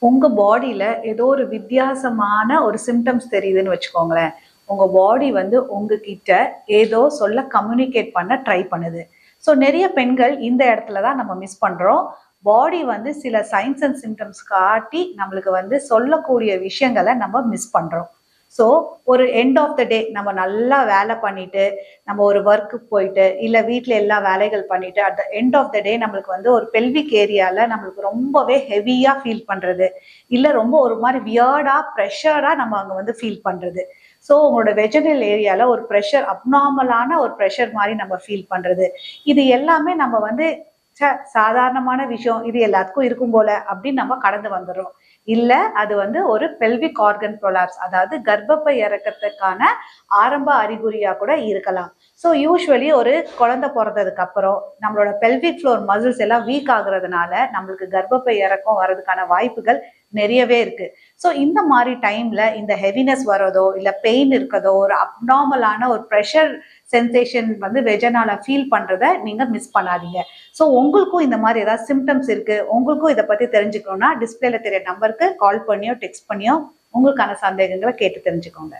உங்க பாடியில ஏதோ ஒரு வித்தியாசமான ஒரு சிம்டம்ஸ் தெரியுதுன்னு வச்சுக்கோங்களேன். உங்க பாடி வந்து உங்ககிட்ட ஏதோ சொல்ல கம்யூனிகேட் பண்ண ட்ரை பண்ணுது. ஸோ நெறைய பெண்கள் இந்த இடத்துல தான் நம்ம மிஸ் பண்றோம். பாடி வந்து சில சைன்ஸ் அண்ட் சிம்டம்ஸ் காட்டி நம்மளுக்கு வந்து சொல்லக்கூடிய விஷயங்கள நம்ம மிஸ் பண்றோம். ஸோ ஒரு எண்ட் ஆஃப் த டே நம்ம நல்லா வேலை பண்ணிட்டு, நம்ம ஒரு ஒர்க்குக்கு போயிட்டு, இல்ல வீட்ல எல்லா வேலைகள் பண்ணிட்டு, at the end of the day நம்மளுக்கு வந்து ஒரு பெல்விக் ஏரியால நம்மளுக்கு ரொம்பவே ஹெவியா ஃபீல் பண்றது. இல்ல ரொம்ப ஒரு மாரி வியர்டா, பிரஷரா நம்ம அங்க வந்து ஃபீல் பண்றது. ஸோ உங்களோட வெஜினல் ஏரியால ஒரு பிரஷர் அப்நார்மலான ஒரு பிரஷர் மாரி நம்ம ஃபீல் பண்றது. இது எல்லாமே நம்ம வந்து சாதாரணமான விஷயம், இது எல்லாத்துக்கும் இருக்கும் போல அப்படின்னு நம்ம கடந்து வந்துடுறோம். இல்ல அது வந்து ஒரு பெல்விக் ஆர்கன் ப்ரொலாப்ஸ், அதாவது கர்ப்பப்பை இறக்கத்துக்கான ஆரம்ப அறிகுறியா கூட இருக்கலாம். ஸோ யூஸ்வலி ஒரு குழந்தை பிறந்ததுக்கு அப்புறம் நம்மளோட பெல்விக் ஃப்ளோர் மசில்ஸ் எல்லாம் வீக் ஆகுறதுனால நம்மளுக்கு கர்ப்பப்பை இறக்கம் வர்றதுக்கான வாய்ப்புகள் நிறையவே இருக்கு. ஸோ இந்த மாதிரி டைம்ல இந்த ஹெவினஸ் வரதோ இல்ல பெயின் இருக்கதோ ஒரு அப்நார்மலான ஒரு ப்ரெஷர் சென்சேஷன் வந்து வெஜனால ஃபீல் பண்றத நீங்க மிஸ் பண்ணாதீங்க. ஸோ உங்களுக்கும் இந்த மாதிரி ஏதாவது சிம்டம்ஸ் இருக்கு, உங்களுக்கும் இதை பத்தி தெரிஞ்சுக்கணும்னா டிஸ்பிளேல தெரிய நம்பருக்கு கால் பண்ணியோ டெக்ஸ்ட் பண்ணியோ உங்களுக்கான சந்தேகங்களை கேட்டு தெரிஞ்சுக்கோங்க.